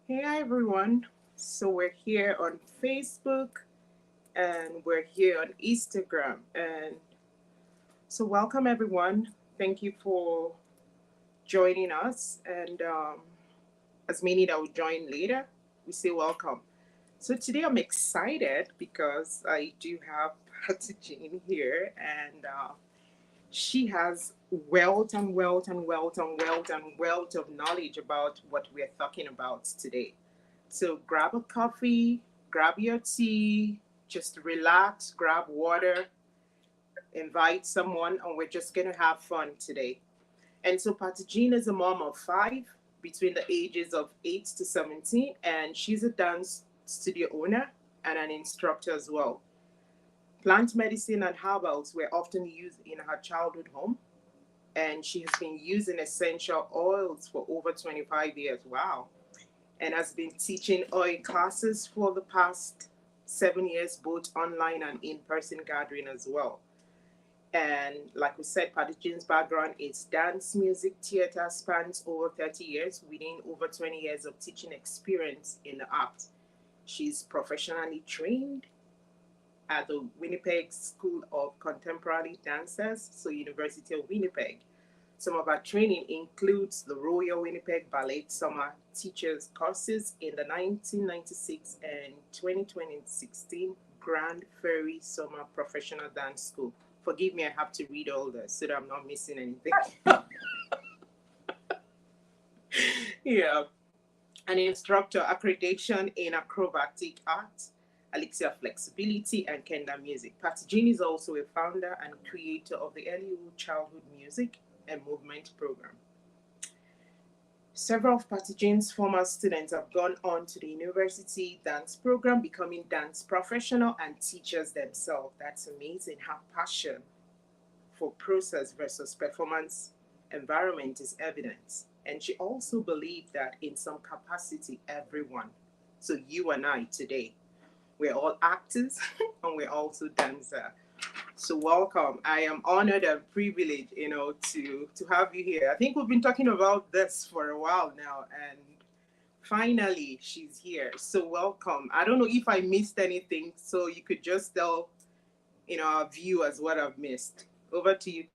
Hey everyone. So we're here on Facebook and we're here on Instagram. And so welcome everyone. Thank you for joining us. And as many that will join later, we say welcome. So today I'm excited because I do have Patty Jean here and she has wealth and wealth and wealth and wealth and wealth of knowledge about what we're talking about today. So grab a coffee, grab your tea, just relax, grab water, invite someone, and we're just going to have fun today. And so Patty Jean is a mom of five between the ages of 8 to 17, and she's a dance studio owner and an instructor as well. Plant medicine and herbals were often used in her childhood home, and she has been using essential oils for over 25 years. Wow. And has been teaching oil classes for the past 7 years, both online and in person gathering as well. And like we said, Patty Jean's background is dance, music, theater, spans over 30 years, within over 20 years of teaching experience in the art. She's professionally trained at the Winnipeg School of Contemporary Dancers, so University of Winnipeg. Some of our training includes the Royal Winnipeg Ballet Summer Teachers courses in the 1996 and 2016 Grand Prairie Summer Professional Dance School. Forgive me, I have to read all this so that I'm not missing anything. Yeah. An instructor accreditation in acrobatic art, elixir flexibility, and Kenda music. Patty Jean is also a founder and creator of the Earlywood Childhood Music and Movement Program. Several of Patty Jean's former students have gone on to the university dance program, becoming dance professional and teachers themselves. That's amazing. Her passion for process versus performance environment is evident. And she also believed that in some capacity, everyone, so you and I today, we're all actors and we're also dancers. So welcome. I am honored and privileged, to have you here. I think we've been talking about this for a while now, and finally she's here. So welcome. I don't know if I missed anything, so you could just tell, our viewers what I've missed. Over to you.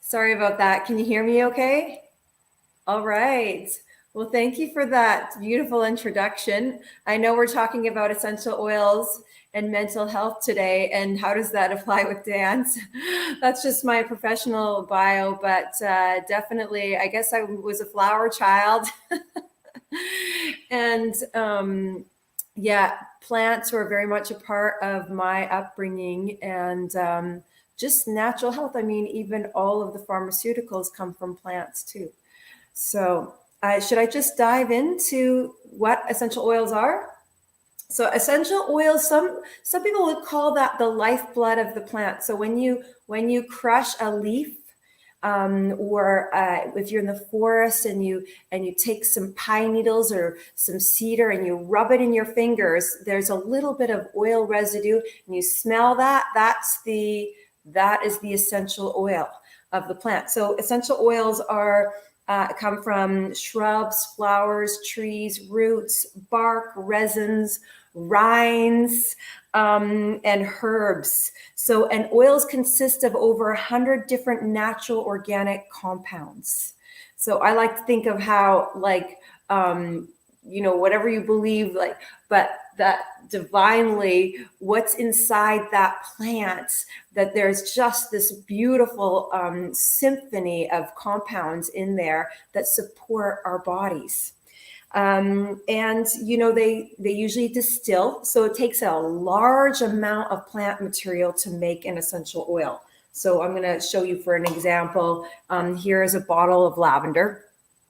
Sorry about that. Can you hear me okay? All right. Well, thank you for that beautiful introduction. I know we're talking about essential oils and mental health today, and how does that apply with dance? That's just my professional bio, but definitely, I guess I was a flower child. And yeah, plants were very much a part of my upbringing, and just natural health. I mean, even all of the pharmaceuticals come from plants too. So, should I just dive into what essential oils are? So, essential oils, some people would call that the lifeblood of the plant. So, when you crush a leaf, or if you're in the forest and you take some pine needles or some cedar and you rub it in your fingers, there's a little bit of oil residue, and you smell that. That is the essential oil of the plant. So essential oils are come from shrubs, flowers, trees, roots, bark, resins, rinds, and herbs. So, and oils consist of over 100 different natural organic compounds. So I like to think of how, like, whatever you believe, like, but that divinely, what's inside that plant, that there's just this beautiful symphony of compounds in there that support our bodies. And they usually distill, so it takes a large amount of plant material to make an essential oil. So I'm going to show you for an example. Here is a bottle of lavender,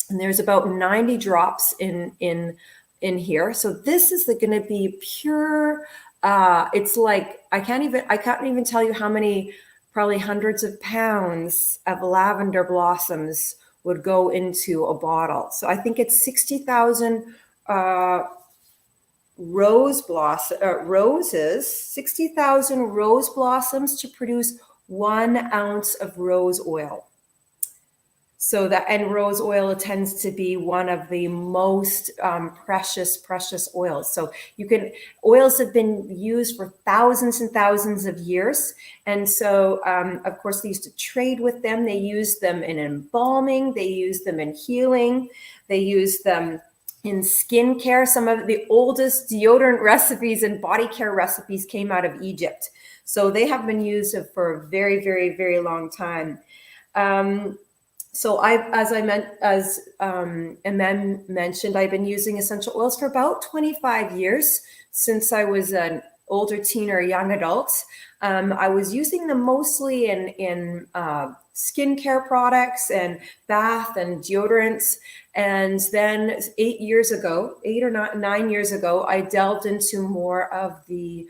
and there's about 90 drops in here. So this is going to be pure. It's like I can't even tell you how many, probably hundreds of pounds of lavender blossoms would go into a bottle. So I think it's 60,000 roses, 60,000 rose blossoms to produce 1 ounce of rose oil. So that, and rose oil tends to be one of the most precious oils. So oils have been used for thousands and thousands of years. And so, of course, they used to trade with them. They used them in embalming. They used them in healing. They used them in skincare. Some of the oldest deodorant recipes and body care recipes came out of Egypt. So they have been used for a very, very, very long time. So as Imen mentioned, I've been using essential oils for about 25 years, since I was an older teen or young adult. I was using them mostly in skincare products and bath and deodorants. And then 8 or 9 years ago, I delved into more of the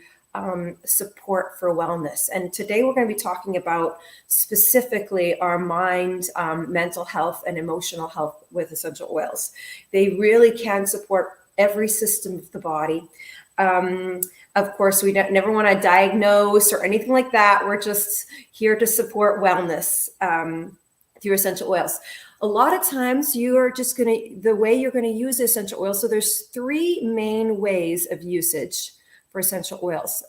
support for wellness. And today we're going to be talking about specifically our mind, mental health, and emotional health with essential oils. They really can support every system of the body. Of course, we never want to diagnose or anything like that. We're just here to support wellness through essential oils. A lot of times the way you're going to use essential oils. So there's 3 main ways of usage for essential oils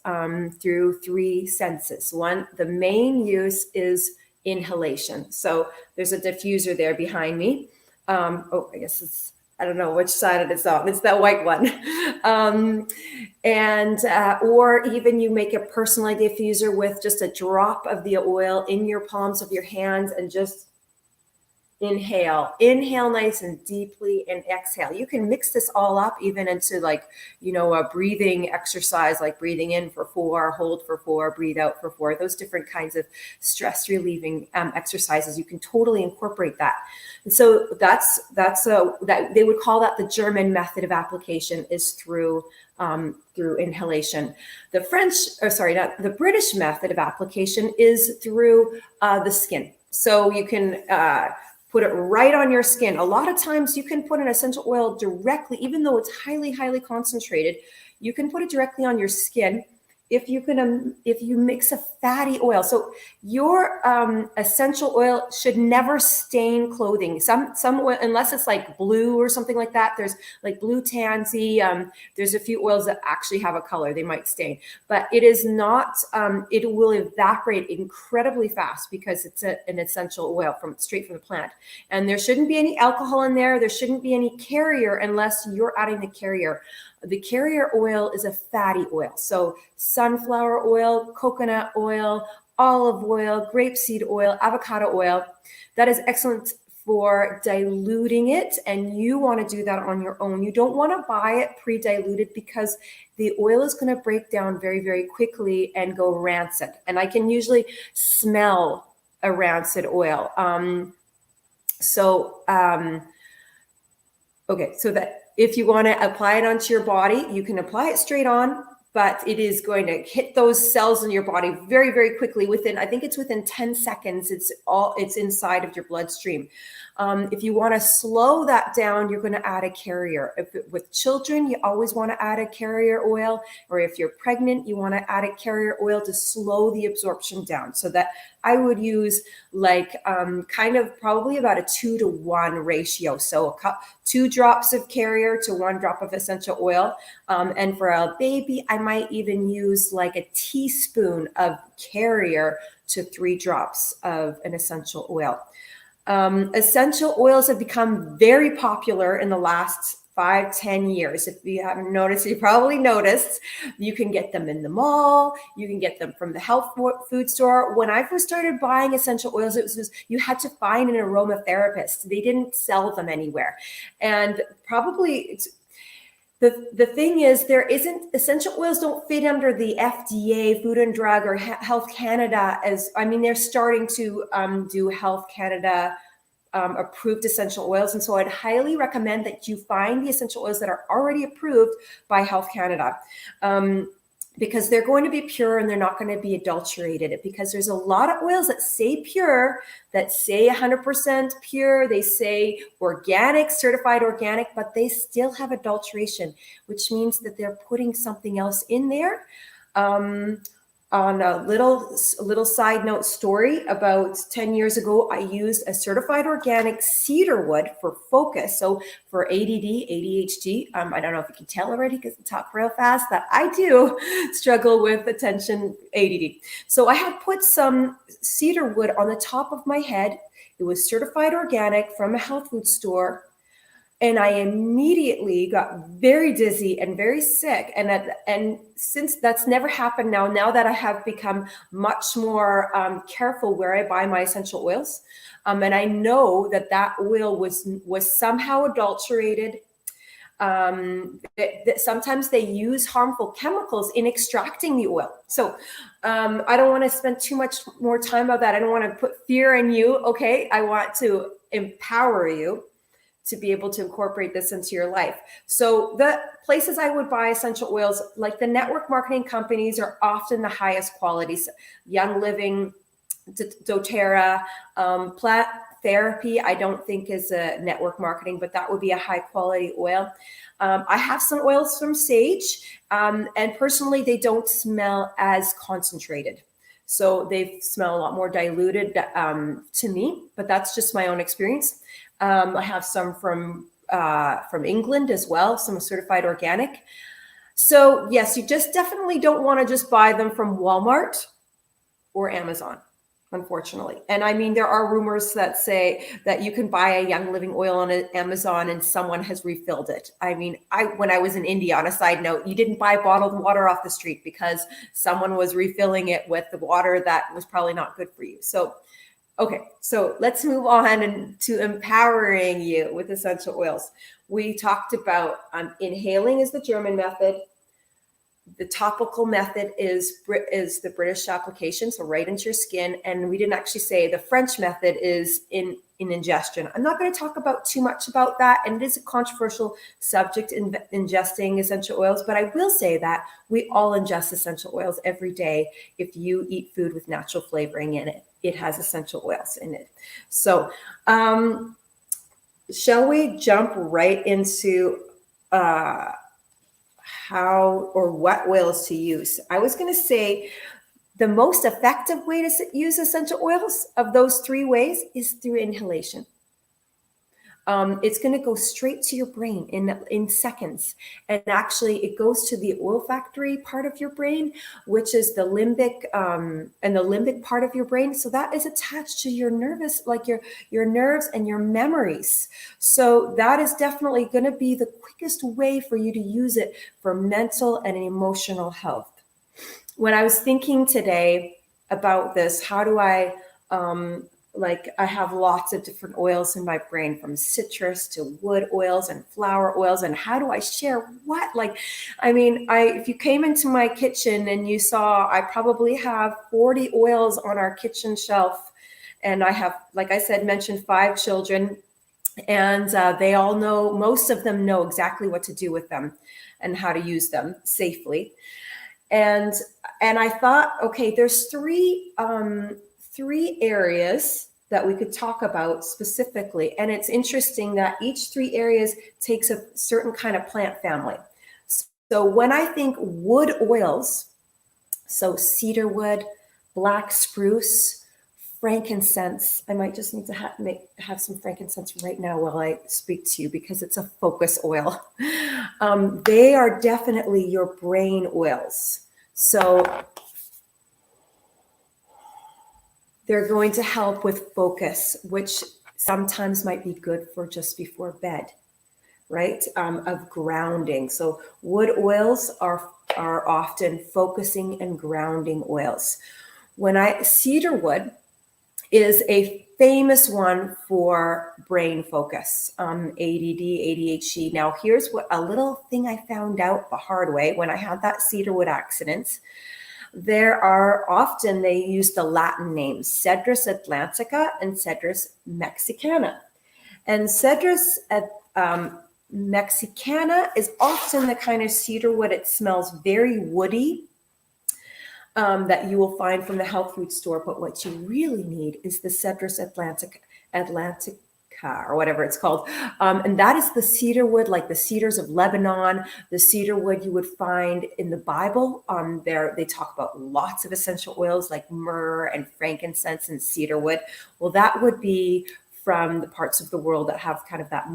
through 3 senses. One, the main use is inhalation. So there's a diffuser there behind me. I guess I don't know which side it is on. It's that white one. Or even you make a personal diffuser with just a drop of the oil in your palms of your hands and just inhale nice and deeply, and exhale. You can mix this all up even into a breathing exercise, like breathing in for 4, hold for 4, breathe out for 4, those different kinds of stress relieving exercises. You can totally incorporate that. And so that they would call that the German method of application, is through inhalation. The British method of application is through the skin. So you can put it right on your skin. A lot of times you can put an essential oil directly, even though it's highly, highly concentrated, you can put it directly on your skin if you mix a fatty oil. So your essential oil should never stain clothing. Some oil, unless it's like blue or something like that. There's like blue tansy. There's a few oils that actually have a color. They might stain, but it is not. It will evaporate incredibly fast because it's an essential oil straight from the plant. And there shouldn't be any alcohol in there. There shouldn't be any carrier unless you're adding the carrier. The carrier oil is a fatty oil. So sunflower oil, coconut oil, olive oil, grapeseed oil, avocado oil, that is excellent for diluting it. And you want to do that on your own. You don't want to buy it pre-diluted because the oil is going to break down very, very quickly and go rancid. And I can usually smell a rancid oil. So that if you want to apply it onto your body, you can apply it straight on, but it is going to hit those cells in your body very, very quickly. Within 10 seconds, it's inside of your bloodstream. If you want to slow that down, you're going to add a carrier. With children, you always want to add a carrier oil, or if you're pregnant, you want to add a carrier oil to slow the absorption down. So that I would use probably about a 2-to-1 ratio. So 2 drops of carrier to 1 drop of essential oil. And for a baby, I might even use like a teaspoon of carrier to 3 drops of an essential oil. Essential oils have become very popular in the last 5-10 years. If you haven't noticed, you probably noticed. You can get them in the mall. You can get them from the health food store. When I first started buying essential oils, you had to find an aromatherapist. They didn't sell them anywhere. And probably the thing is, essential oils don't fit under the FDA, Food and Drug, or Health Canada. They're starting to do Health Canada approved essential oils. And so I'd highly recommend that you find the essential oils that are already approved by Health Canada. because they're going to be pure and they're not going to be adulterated, because there's a lot of oils that say pure, that say 100% pure, they say organic, certified organic, but they still have adulteration, which means that they're putting something else in there. On a little side note story, about 10 years ago, I used a certified organic cedarwood for focus. So for ADD, ADHD, I don't know if you can tell already because I talk real fast, that I do struggle with attention ADD. So I had put some cedarwood on the top of my head. It was certified organic from a health food store. And I immediately got very dizzy and very sick. And since that's never happened now that I have become much more careful where I buy my essential oils, and I know that oil was somehow adulterated. That sometimes they use harmful chemicals in extracting the oil. So I don't want to spend too much more time on that. I don't want to put fear in you. Okay, I want to empower you to be able to incorporate this into your life. So the places I would buy essential oils, like the network marketing companies, are often the highest qualities. Young Living, doTERRA, Plant Therapy, I don't think is a network marketing, but that would be a high quality oil. I have some oils from Sage, and personally, they don't smell as concentrated. So they smell a lot more diluted to me, but that's just my own experience. I have some from England as well, some certified organic. So yes, you just definitely don't want to just buy them from Walmart or Amazon, unfortunately. And I mean, there are rumors that say that you can buy a Young Living oil on Amazon and someone has refilled it. I mean, when I was in India, on a side note, you didn't buy bottled water off the street because someone was refilling it with the water that was probably not good for you. So okay, so let's move on to empowering you with essential oils. We talked about inhaling is the German method. The topical method is the British application, so right into your skin. And we didn't actually say the French method is in ingestion. I'm not going to talk about too much about that, and it is a controversial subject in ingesting essential oils, but I will say that we all ingest essential oils every day. If you eat food with natural flavoring in it, it has essential oils in it. So shall we jump right into how or what oils to use? I was going to say the most effective way to use essential oils of those three ways is through inhalation. It's going to go straight to your brain in seconds. And actually, it goes to the olfactory part of your brain, which is the limbic and the limbic part of your brain. So that is attached to your nervous, like your nerves and your memories. So that is definitely going to be the quickest way for you to use it for mental and emotional health. When I was thinking today about this, how do I I have lots of different oils in my brain, from citrus to wood oils and flower oils. And how do I share what? If you came into my kitchen and you saw, I probably have 40 oils on our kitchen shelf. And I have, like I said, mentioned 5 children. And they all know, most of them know exactly what to do with them and how to use them safely. And I thought, okay, there's three areas that we could talk about specifically. And it's interesting that each 3 areas takes a certain kind of plant family. So when I think wood oils, so cedarwood, black spruce, frankincense, I might just need to have some frankincense right now while I speak to you because it's a focus oil. They are definitely your brain oils. So they're going to help with focus, which sometimes might be good for just before bed, right? Of grounding. So wood oils are often focusing and grounding oils. Cedarwood is a famous one for brain focus, ADD, ADHD. Now, here's a little thing I found out the hard way when I had that cedarwood accident. They use the Latin names Cedrus atlantica and Cedrus mexicana. And Cedrus mexicana is often the kind of cedarwood, it smells very woody, that you will find from the health food store. But what you really need is the Cedrus Atlantica, or whatever it's called. And that is the cedarwood, like the cedars of Lebanon, the cedarwood you would find in the Bible. There they talk about lots of essential oils like myrrh and frankincense and cedarwood. Well, that would be from the parts of the world that have kind of that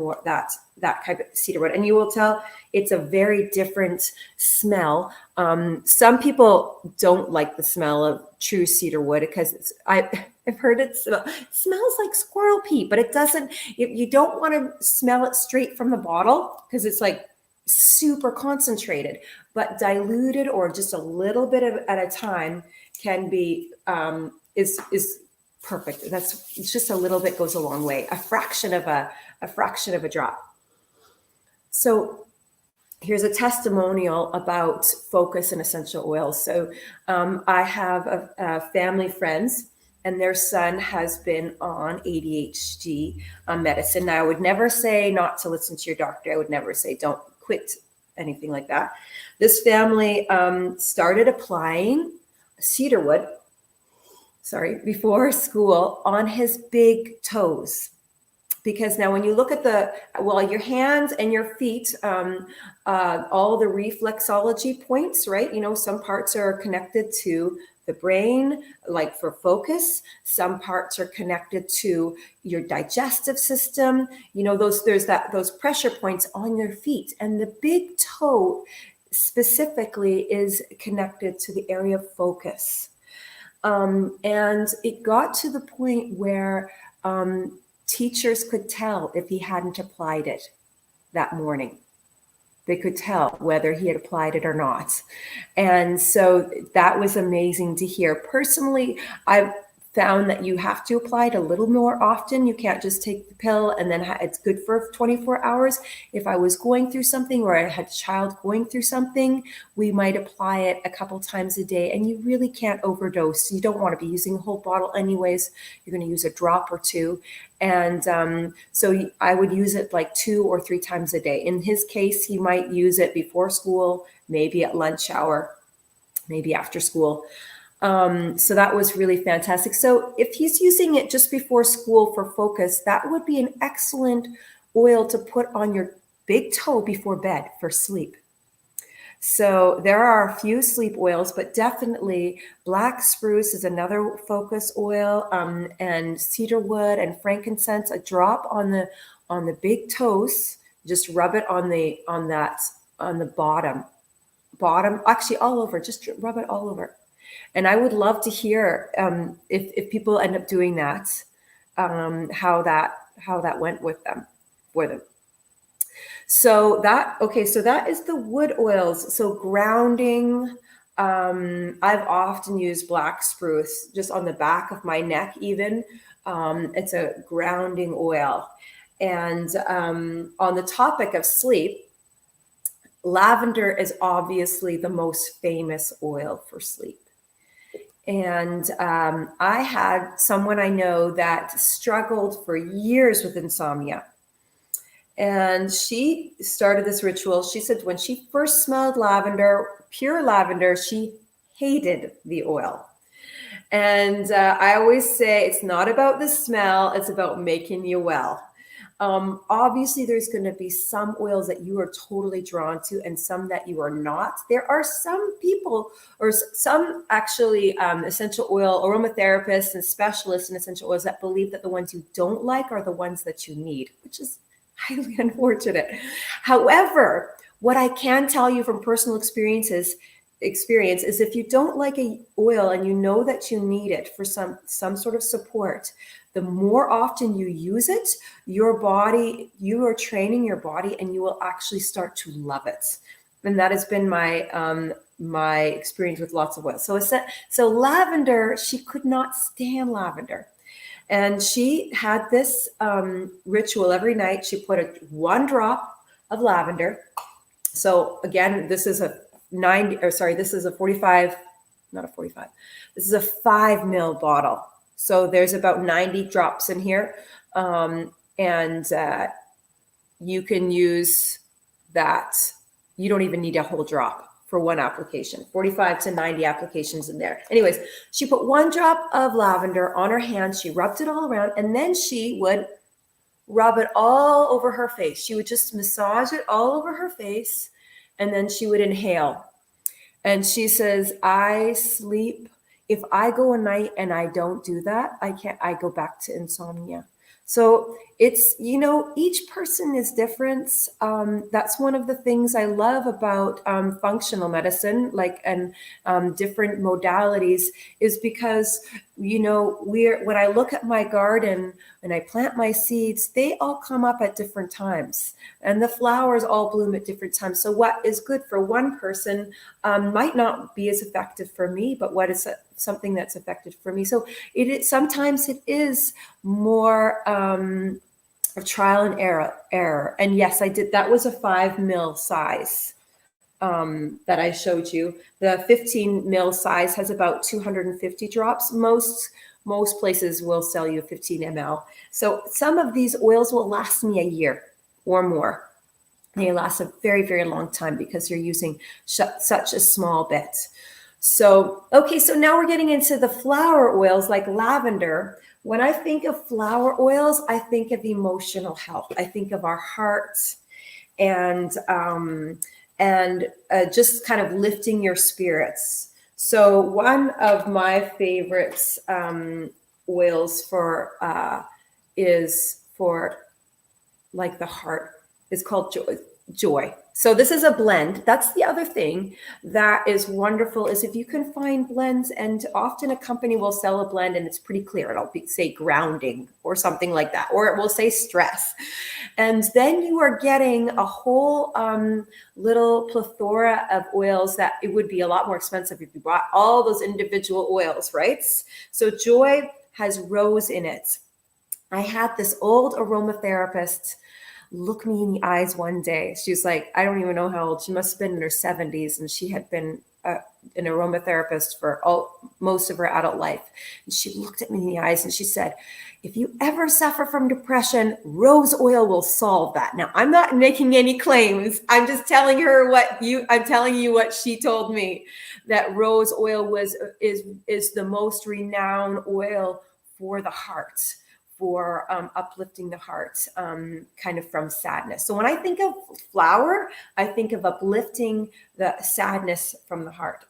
kind of cedarwood. And you will tell it's a very different smell. Some people don't like the smell of true cedarwood because I've heard it smells like squirrel pee, but it doesn't. You don't want to smell it straight from the bottle because it's like super concentrated, but diluted or just a little bit at a time can be is perfect. It's just a little bit goes a long way. A fraction of a drop. So here's a testimonial about focus and essential oils. So I have a family friends, and their son has been on ADHD medicine. Now, I would never say not to listen to your doctor. I would never say don't quit anything like that. This family started applying cedarwood, before school on his big toes. Because now when you look at your hands and your feet, all the reflexology points, right? Some parts are connected to the brain, like for focus. Some parts are connected to your digestive system. Those pressure points on your feet, and the big toe specifically is connected to the area of focus. And it got to the point where teachers could tell if he hadn't applied it that morning. They could tell whether he had applied it or not. And so that was amazing to hear. Personally, I've found that you have to apply it a little more often. You can't just take the pill and then it's good for 24 hours. If I was going through something or I had a child going through something, we might apply it a couple times a day, and you really can't overdose. You don't want to be using a whole bottle anyways. You're going to use a drop or two. And so I would use it like 2 or 3 times a day. In his case, he might use it before school, maybe at lunch hour, maybe after school. So that was really fantastic. So if he's using it just before school for focus, that would be an excellent oil to put on your big toe before bed for sleep. So there are a few sleep oils, but definitely black spruce is another focus oil, and cedarwood and frankincense. A drop on the big toes. Just rub it on the bottom. Actually, all over. Just rub it all over. And I would love to hear if people end up doing that, how that went for them. So that is the wood oils. So grounding, I've often used black spruce just on the back of my neck even. It's a grounding oil. And on the topic of sleep, lavender is obviously the most famous oil for sleep. And I had someone I know that struggled for years with insomnia. And she started this ritual. She said when she first smelled lavender, pure lavender, she hated the oil. And I always say it's not about the smell, it's about making you well. Obviously, there's going to be some oils that you are totally drawn to and some that you are not. There are some people or some actually essential oil aromatherapists and specialists in essential oils that believe that the ones you don't like are the ones that you need, which is highly unfortunate. However, what I can tell you from personal experience is if you don't like a oil and you know that you need it for some sort of support, the more often you use it, you are training your body and you will actually start to love it. And that has been my experience with lots of oils. So lavender, she could not stand lavender. And she had this ritual every night. She put 1 drop of lavender. So again, this is a 45, not a 45. This is a 5 ml bottle. So there's about 90 drops in here. And you can use that. You don't even need a whole drop for one application, 45 to 90 applications in there. Anyways, she put 1 drop of lavender on her hand. She rubbed it all around, and then she would rub it all over her face. She would just massage it all over her face, and then she would inhale. And she says, I sleep. If I go a night and I don't do that, I go back to insomnia. So it's, each person is different. That's one of the things I love about functional medicine, and different modalities, is because, when I look at my garden and I plant my seeds, they all come up at different times, and the flowers all bloom at different times. So what is good for one person might not be as effective for me, but what is something that's effective for me. So sometimes it is more of trial and error. And yes, I did. That was a 5 ml size that I showed you. The 15 ml size has about 250 drops. Most places will sell you 15 ml. So some of these oils will last me a year or more. They last a very, very long time because you're using such a small bit. So, okay, so now we're getting into the flower oils like lavender. When I think of flower oils, I think of emotional health. I think of our heart and just kind of lifting your spirits. So one of my favorites oils is for like the heart. It's called joy. So this is a blend. That's the other thing that is wonderful, is if you can find blends, and often a company will sell a blend and it's pretty clear. It'll say grounding or something like that, or it will say stress. And then you are getting a whole little plethora of oils that it would be a lot more expensive if you bought all those individual oils, right? So Joy has rose in it. I had this old aromatherapist look me in the eyes one day. She was like, I don't even know how old. She must have been in her 70s, and she had been an aromatherapist for most of her adult life. And she looked at me in the eyes and she said, if you ever suffer from depression, rose oil will solve that. Now, I'm not making any claims. I'm just telling her I'm telling you what she told me, that rose oil is the most renowned oil for the heart, for uplifting the heart, kind of from sadness. So when I think of flower, I think of uplifting the sadness from the heart.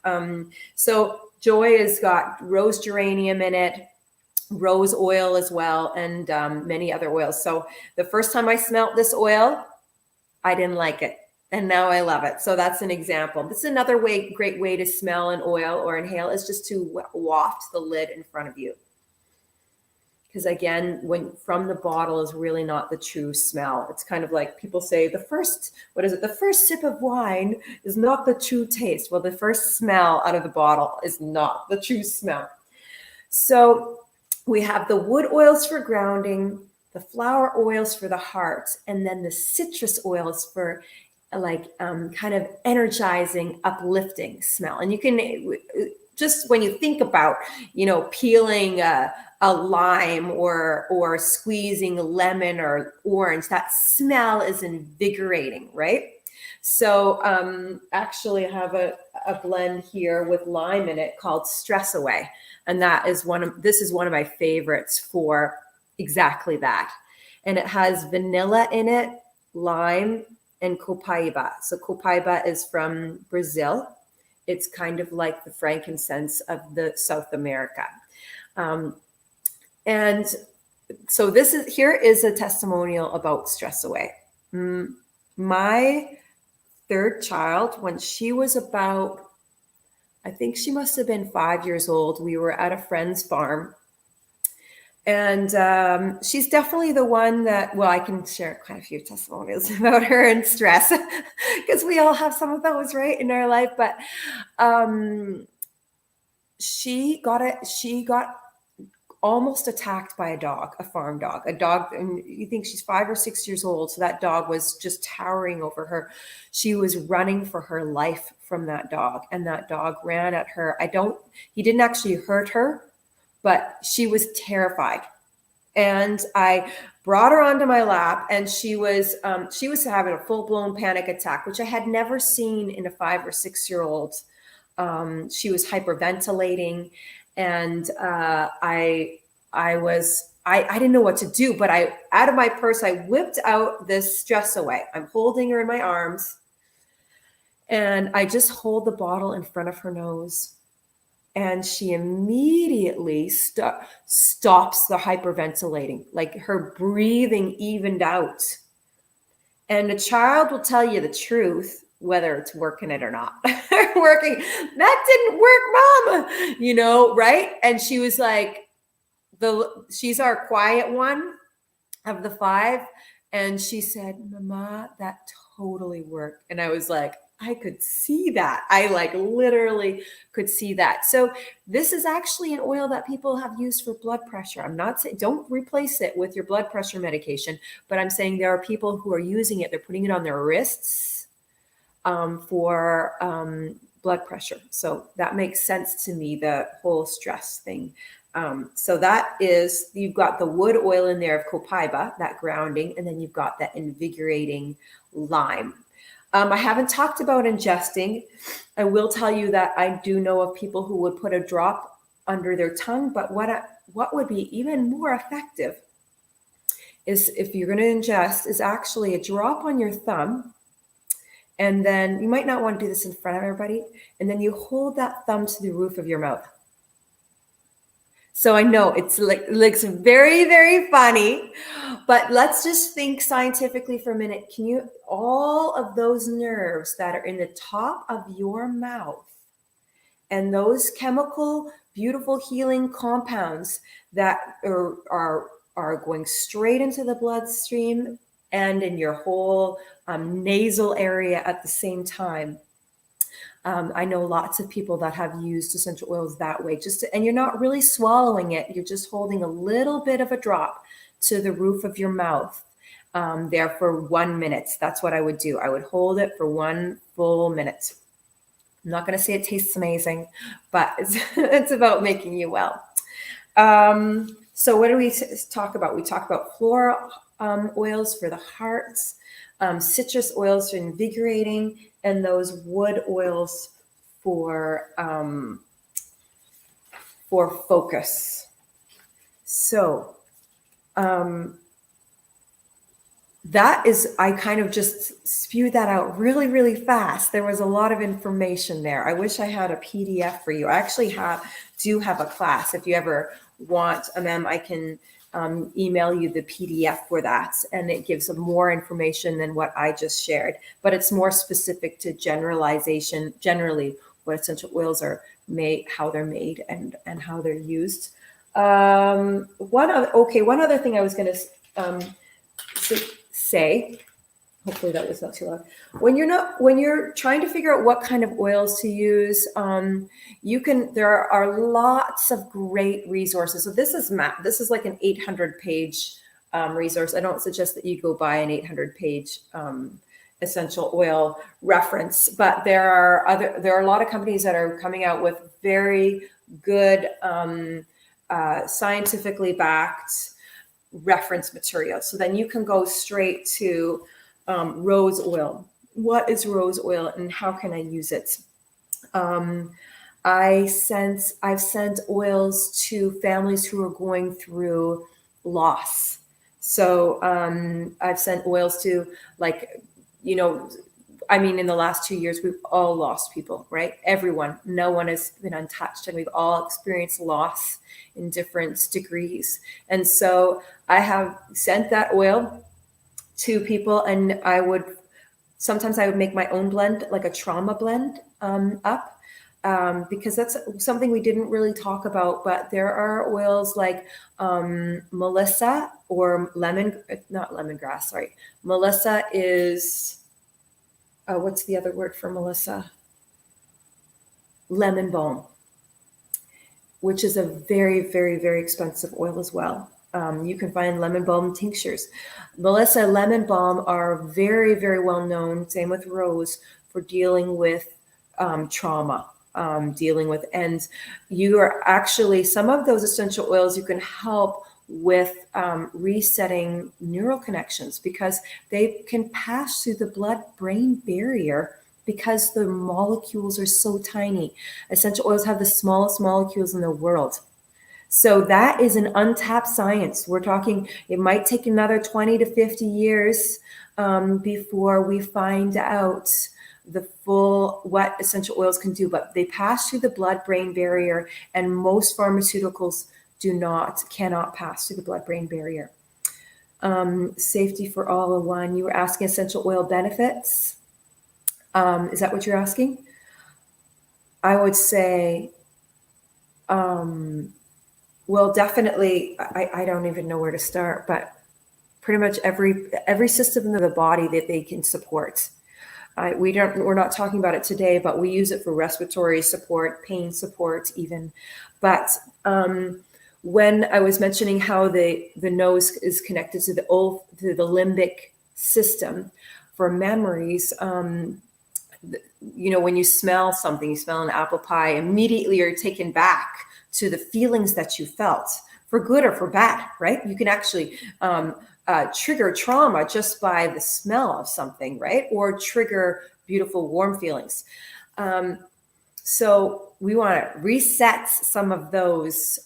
So Joy has got rose geranium in it, rose oil as well, and many other oils. So the first time I smelled this oil, I didn't like it. And now I love it. So that's an example. This is another great way to smell an oil or inhale, is just to waft the lid in front of you. Because again, from the bottle is really not the true smell. It's kind of like people say the first sip of wine is not the true taste. Well, the first smell out of the bottle is not the true smell. So we have the wood oils for grounding, the flower oils for the heart, and then the citrus oils for kind of energizing, uplifting smell. And you can just, when you think about, peeling a lime or squeezing a lemon or orange, that smell is invigorating, right? So actually I have a blend here with lime in it called Stress Away. And this is one of my favorites for exactly that. And it has vanilla in it, lime, and copaiba. So copaiba is from Brazil. It's kind of like the frankincense of the South America. And so here is a testimonial about Stress Away. My third child, when she was about, I think she must have been 5 years old, we were at a friend's farm. And she's definitely the one that, I can share quite a few testimonials about her and stress, because we all have some of those, right, in our life. But she got almost attacked by a farm dog, and you think she's 5 or 6 years old. So that dog was just towering over her. She was running for her life from that dog, and that dog ran at her. He didn't actually hurt her, but she was terrified. And I brought her onto my lap, and she was having a full-blown panic attack, which I had never seen in a 5 or 6-year-old. She was hyperventilating, and I didn't know what to do, but out of my purse, I whipped out this Stress Away. I'm holding her in my arms, and I just hold the bottle in front of her nose. And she immediately stops the hyperventilating, like her breathing evened out. And a child will tell you the truth, whether it's working it or not. Working, that didn't work, Mom, you know, right? And she was like, she's our quiet one of the 5. And she said, Mama, that totally worked. And I was like, I could see that. I like literally could see that. So this is actually an oil that people have used for blood pressure. I'm not saying don't replace it with your blood pressure medication, but I'm saying there are people who are using it. They're putting it on their wrists for blood pressure. So that makes sense to me, the whole stress thing. So that is, you've got the wood oil in there of copaiba, that grounding, and then you've got that invigorating lime. I haven't talked about ingesting. I will tell you that I do know of people who would put a drop under their tongue, but what would be even more effective is, if you're going to ingest, is actually a drop on your thumb. And then you might not want to do this in front of everybody. And then you hold that thumb to the roof of your mouth. So I know it looks very, very funny, but let's just think scientifically for a minute. All of those nerves that are in the top of your mouth and those chemical, beautiful healing compounds that are going straight into the bloodstream and in your whole nasal area at the same time. I know lots of people that have used essential oils that way, and you're not really swallowing it. You're just holding a little bit of a drop to the roof of your mouth there for 1 minute. That's what I would do. I would hold it for 1 full minute. I'm not going to say it tastes amazing, but it's about making you well. So what do we talk about? We talk about floral oils for the heart, citrus oils for invigorating, and those wood oils for focus. So that is, I kind of just spewed that out really, really fast. There was a lot of information there. I wish I had a PDF for you. I actually do have a class. If you ever want, ma'am, I can email you the PDF for that, and it gives more information than what I just shared, but it's more specific to generally what essential oils are made, how they're made, and how they're used. One other thing I was going to say, hopefully that was not too loud. When you're trying to figure out what kind of oils to use, there are lots of great resources. So this is like an 800-page resource. I don't suggest that you go buy an 800-page essential oil reference, but there are a lot of companies that are coming out with very good scientifically backed reference material. So then you can go straight to rose oil. What is rose oil and how can I use it? I've sent oils to families who are going through loss. So I've sent oils to, in the last 2 years, we've all lost people, right? Everyone, no one has been untouched, and we've all experienced loss in different degrees. And so I have sent that oil to people, and sometimes I would make my own blend, like a trauma blend up, because that's something we didn't really talk about, but there are oils like Melissa or not lemongrass, sorry. Melissa is, what's the other word for Melissa? Lemon balm, which is a very, very, very expensive oil as well. You can find lemon balm tinctures. Melissa, lemon balm are very, very well known, same with rose, for dealing with trauma, and you are actually, some of those essential oils, you can help with resetting neural connections, because they can pass through the blood-brain barrier because the molecules are so tiny. Essential oils have the smallest molecules in the world. So that is an untapped science. We're talking, it might take another 20 to 50 years before we find out the full what essential oils can do, but they pass through the blood-brain barrier, and most pharmaceuticals cannot pass through the blood-brain barrier. Safety for all in one. You were asking essential oil benefits. Is that what you're asking? I would say, well, definitely, I don't even know where to start, but pretty much every system of the body that they can support. We're not talking about it today, but we use it for respiratory support, pain support even. But when I was mentioning how the nose is connected to the limbic system for memories, when you smell something, you smell an apple pie, immediately you're taken back to the feelings that you felt, for good or for bad, right? You can actually trigger trauma just by the smell of something, right? Or trigger beautiful, warm feelings. So we want to reset some of those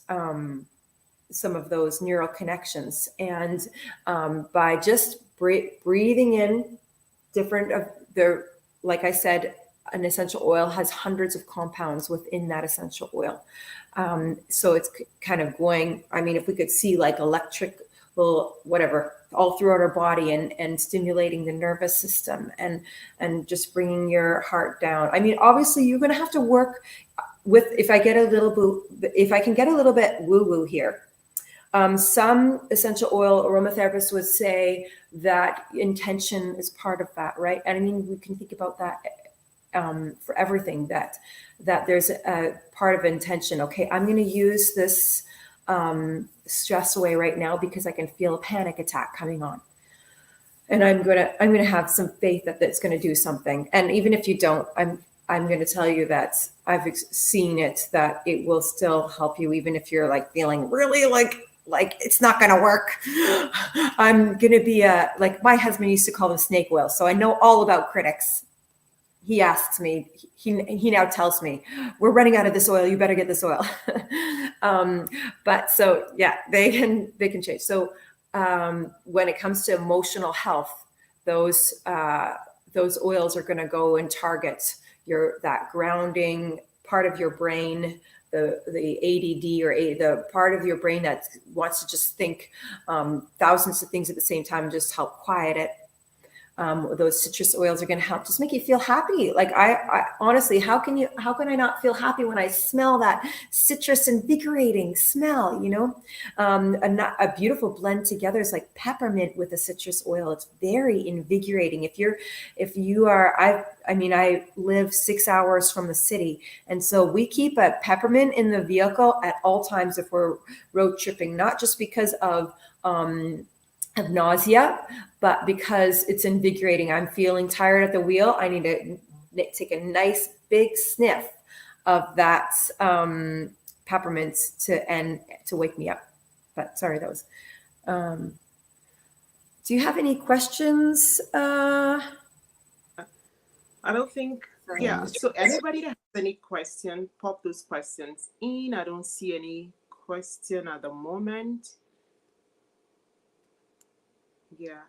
neural connections, and by just breathing in different of their, like I said, an essential oil has hundreds of compounds within that essential oil. So it's kind of going, if we could see like electrical, whatever, all throughout our body and stimulating the nervous system and just bringing your heart down. Obviously you're going to have to work with, if I can get a little bit woo-woo here. Some essential oil aromatherapists would say that intention is part of that, right? And we can think about that for everything, that there's a part of intention. Okay, I'm going to use this stress away right now because I can feel a panic attack coming on, and I'm gonna have some faith that that's going to do something. And even if you don't, I'm going to tell you that I've seen it, that it will still help you, even if you're like feeling really like it's not going to work. I'm going to be like my husband used to call them snake oil, so I know all about critics. He asks me, he now tells me, we're running out of this oil, you better get this oil. But so yeah, they can change. So when it comes to emotional health, those oils are going to go and target that grounding part of your brain, the ADD, or the part of your brain that wants to just think thousands of things at the same time and just help quiet it. Those citrus oils are going to help just make you feel happy. Like I honestly, how can I not feel happy when I smell that citrus invigorating smell? A beautiful blend together is like peppermint with a citrus oil. It's very invigorating. I live 6 hours from the city, and so we keep a peppermint in the vehicle at all times if we're road tripping, not just because of nausea, but because it's invigorating. I'm feeling tired at the wheel. I need to take a nice big sniff of that peppermint to wake me up. But sorry, that was. Do you have any questions? I don't think. Yeah. So anybody that has any question, pop those questions in. I don't see any question at the moment. Yeah.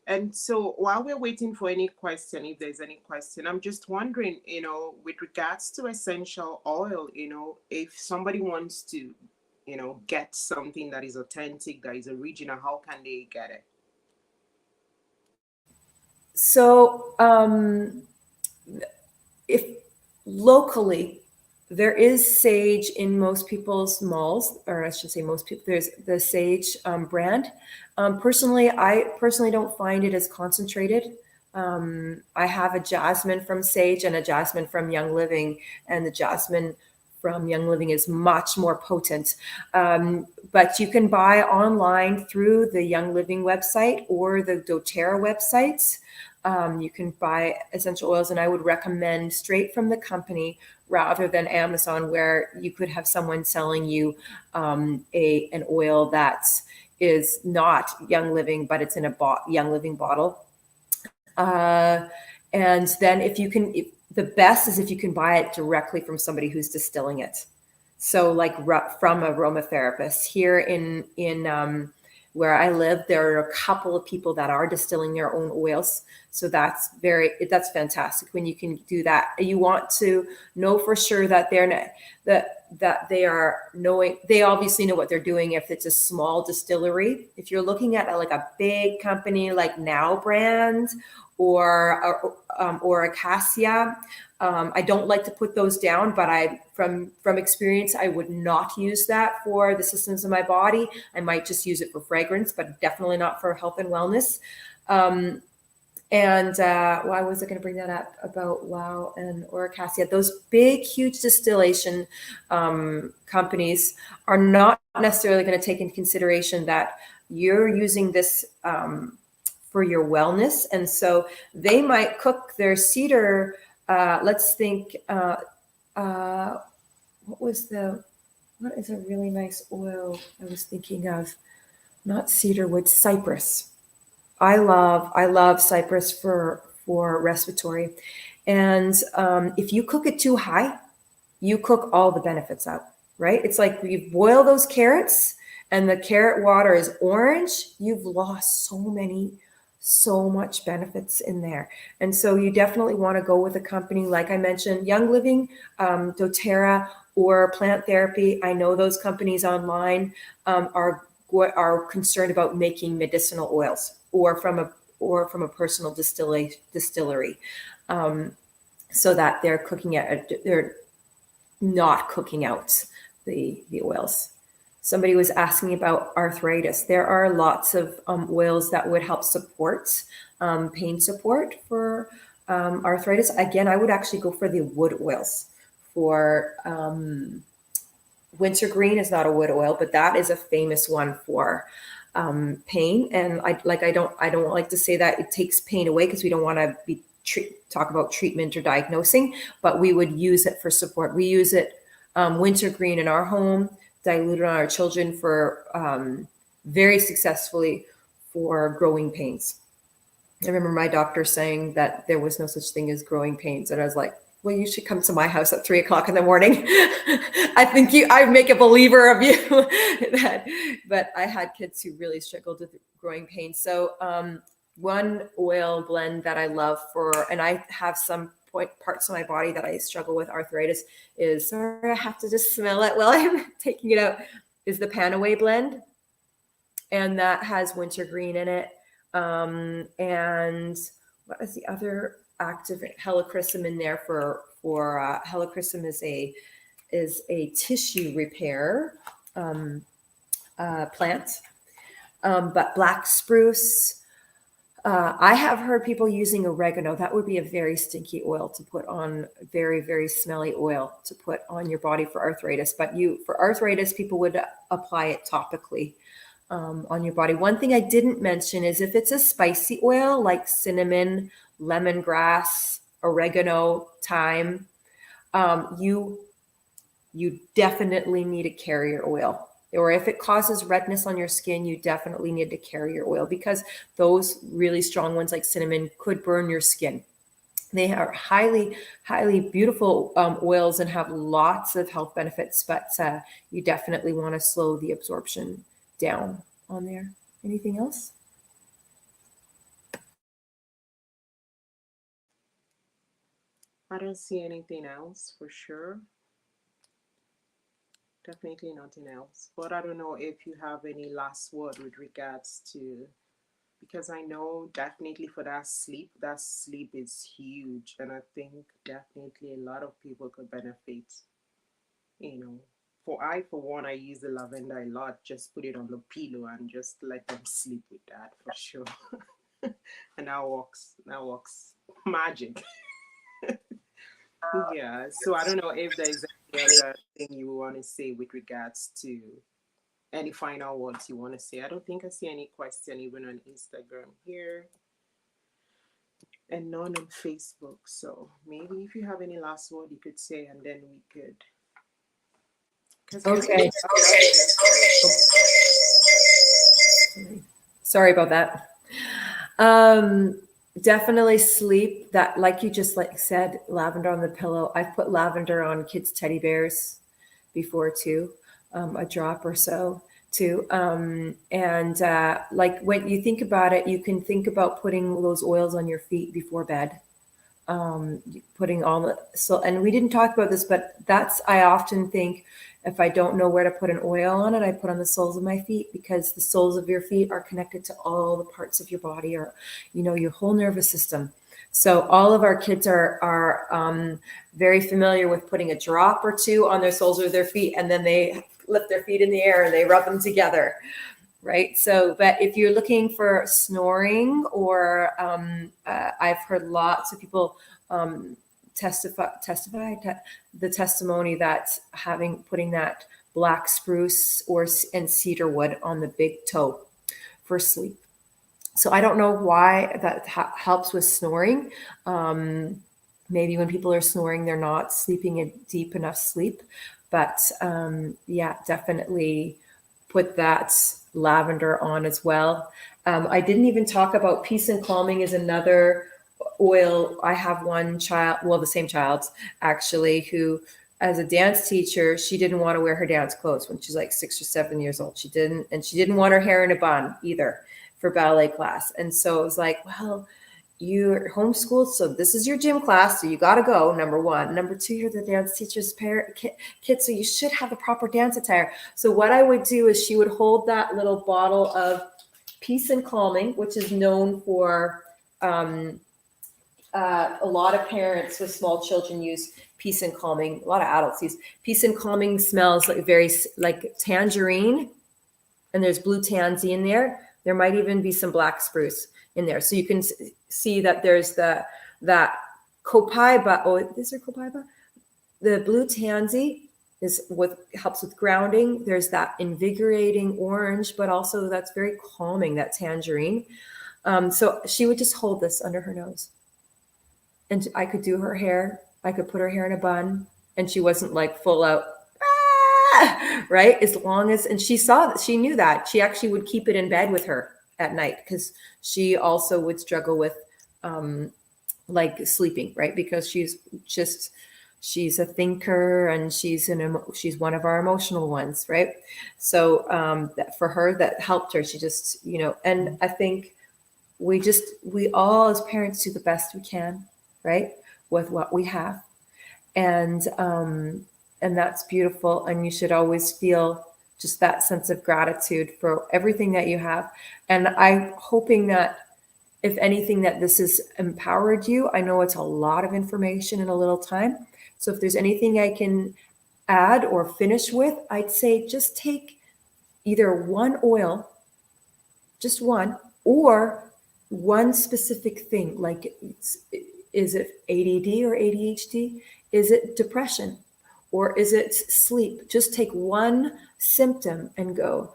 And so while we're waiting for any question, if there's any question, I'm just wondering, with regards to essential oil, if somebody wants to, get something that is authentic, that is original, how can they get it? So if locally, there is sage in most people's malls, or I should say most people, there's the sage brand. I personally don't find it as concentrated. I have a jasmine from Sage and a jasmine from Young Living, and the jasmine from Young Living is much more potent. But you can buy online through the Young Living website or the doTERRA websites. You can buy essential oils, and I would recommend straight from the company rather than Amazon, where you could have someone selling you an oil that is not Young Living, but it's in a Young Living bottle. And then the best is if you can buy it directly from somebody who's distilling it. So like from aromatherapist here in where I live, there are a couple of people that are distilling their own oils. So that's fantastic when you can do that. You want to know for sure that they obviously know what they're doing. If it's a small distillery, if you're looking at like a big company like Now Brand or Acacia, I don't like to put those down, but from experience, I would not use that for the systems of my body. I might just use it for fragrance, but definitely not for health and wellness. Why was I going to bring that up about Wow and or Acacia? Those big, huge distillation companies are not necessarily going to take into consideration that you're using this for your wellness. And so they might cook their cedar. Let's think, what is a really nice oil I was thinking of? Not cedarwood, cypress. I love cypress for respiratory. And if you cook it too high, you cook all the benefits out, right? It's like you boil those carrots and the carrot water is orange, you've lost so much benefits in there. And so you definitely want to go with a company, like I mentioned, Young Living, doTERRA, or Plant Therapy. I know those companies online are concerned about making medicinal oils or from a personal distillery, so that they're not cooking out the oils. Somebody was asking about arthritis. There are lots of oils that would help support pain support for arthritis. Again, I would actually go for the wood oils. For wintergreen is not a wood oil, but that is a famous one for pain. And I don't like to say that it takes pain away, because we don't want to talk about treatment or diagnosing, but we would use it for support. We use it wintergreen in our home, diluted on our children for very successfully for growing pains. I remember my doctor saying that there was no such thing as growing pains. And I was like, well, you should come to my house at 3:00 in the morning. I make a believer of you. But I had kids who really struggled with growing pains. So one oil blend that I love and I have some parts of my body that I struggle with arthritis is, sorry, I have to just smell it while I'm taking it out, is the Panaway blend. And that has wintergreen in it. And what is the other active? Helichrysum in there for helichrysum is a tissue repair plant. But black spruce, I have heard people using oregano. That would be a very stinky oil to put on, very, very smelly oil to put on your body for arthritis. But for arthritis, people would apply it topically on your body. One thing I didn't mention is if it's a spicy oil like cinnamon, lemongrass, oregano, thyme, you definitely need a carrier oil. Or if it causes redness on your skin, you definitely need to carry your oil, because those really strong ones like cinnamon could burn your skin. They are highly, highly beautiful oils and have lots of health benefits, but you definitely want to slow the absorption down on there. Anything else? I don't see anything else for sure. Definitely nothing else. But I don't know if you have any last word with regards to, because I know definitely for that sleep is huge. And I think definitely a lot of people could benefit. For one, I use the lavender a lot. Just put it on the pillow and just let them sleep with that for sure. And that works magic. Yeah. So I don't know if there's any other thing you want to say with regards to any final words you want to say. I don't think I see any question even on Instagram here, and none on Facebook. So maybe if you have any last word you could say, and then we could. Okay. Sorry about that. Um, Definitely sleep. That, like you just like said, lavender on the pillow. I've put lavender on kids' teddy bears before too, a drop or so too. And like when you think about it, you can think about putting those oils on your feet before bed. Putting all the so, and we didn't talk about this, but that's, I often think, if I don't know where to put an oil on it, I put on the soles of my feet, because the soles of your feet are connected to all the parts of your body, or your whole nervous system. So all of our kids are very familiar with putting a drop or two on their soles of their feet, and then they lift their feet in the air and they rub them together, right? So, but if you're looking for snoring, or I've heard lots of people testify the testimony that putting that black spruce and cedarwood on the big toe for sleep. So I don't know why that helps with snoring. Maybe when people are snoring, they're not sleeping a deep enough sleep. But yeah, definitely put that lavender on as well. I didn't even talk about peace and calming is another oil. I have one child, well, the same child actually, who, as a dance teacher, she didn't want to wear her dance clothes when she's like 6 or 7 years old. She didn't, and she didn't want her hair in a bun either for ballet class. And so it was like, well, you're homeschooled, so this is your gym class, so you got to go. Number one. Number two, you're the dance teacher's kid, so you should have the proper dance attire. So what I would do is she would hold that little bottle of peace and calming, which is known for a lot of parents with small children use peace and calming. A lot of adults use peace and calming. Smells like very like tangerine, and there's blue tansy in there. There might even be some black spruce in there. So you can see that there's that copaiba. Oh, is there copaiba? The blue tansy is what helps with grounding. There's that invigorating orange, but also that's very calming, that tangerine. So she would just hold this under her nose, and I could do her hair. I could put her hair in a bun, and she wasn't like full out, right? As long as, and she saw that, she knew that. She actually would keep it in bed with her at night, because she also would struggle with like sleeping, right? Because she's a thinker, and she's one of our emotional ones, right? So that for her, that helped her. She just, and I think we all as parents do the best we can, right, with what we have. And that's beautiful. And you should always feel just that sense of gratitude for everything that you have. And I'm hoping that, if anything, that this has empowered you. I know it's a lot of information in a little time. So if there's anything I can add or finish with, I'd say just take either one oil, just one, or one specific thing. Like, is it ADD or ADHD? Is it depression? Or is it sleep? Just take one symptom and go,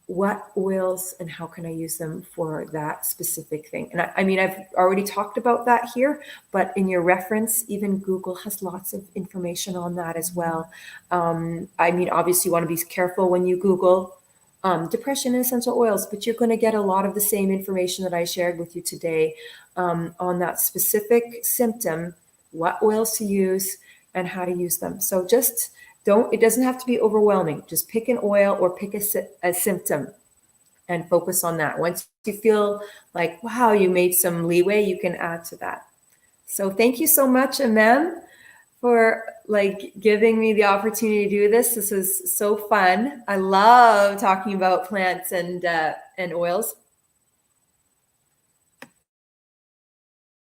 what oils and how can I use them for that specific thing? And I mean, I've already talked about that here, but in your reference, even Google has lots of information on that as well. I mean, obviously you want to be careful when you Google depression and essential oils, but you're going to get a lot of the same information that I shared with you today on that specific symptom, what oils to use and how to use them. So just it doesn't have to be overwhelming. Just pick an oil or pick a symptom and focus on that. Once you feel like, wow, you made some leeway, you can add to that. So thank you so much, Amem, for like giving me the opportunity to do this. This was so fun. I love talking about plants and oils.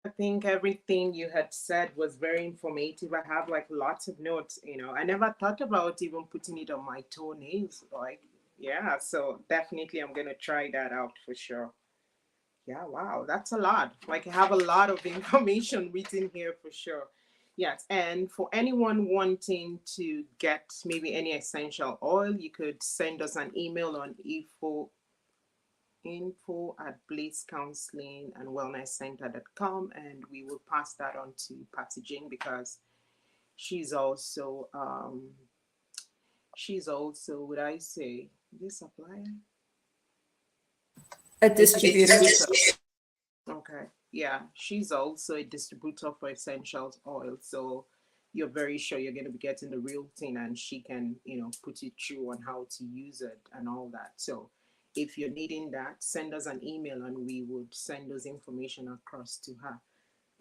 I think everything you had said was very informative. I have like lots of notes, I never thought about even putting it on my toenails. Like, yeah, so definitely I'm going to try that out for sure. Yeah, wow, that's a lot. Like, I have a lot of information written here for sure. Yes, and for anyone wanting to get maybe any essential oil, you could send us an email on info at blazecounseling and wellnesscenter.com, and we will pass that on to Patty Jane, because she's also would I say, this supplier? A A distributor. distributor. Okay. Yeah, she's also a distributor for essentials oil. So you're very sure you're going to be getting the real thing, and she can, put you through on how to use it and all that. So if you're needing that, send us an email and we would send those information across to her.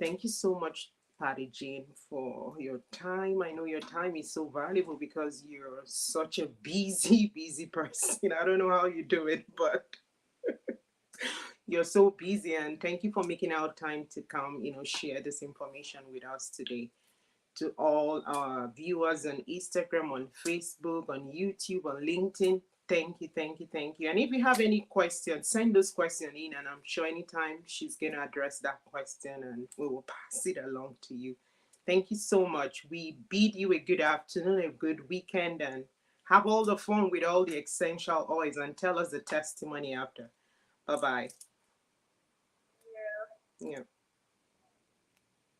Thank you so much, Patty Jane, for your time. I know your time is so valuable because you're such a busy, busy person. I don't know how you do it, but you're so busy, and thank you for making our time to come, share this information with us today. To all our viewers on Instagram, on Facebook, on YouTube, on LinkedIn, thank you, thank you, thank you. And if you have any questions, send those questions in, and I'm sure anytime she's going to address that question and we will pass it along to you. Thank you so much. We bid you a good afternoon, a good weekend, and have all the fun with all the essential oils, and tell us the testimony after. Bye bye. Yeah.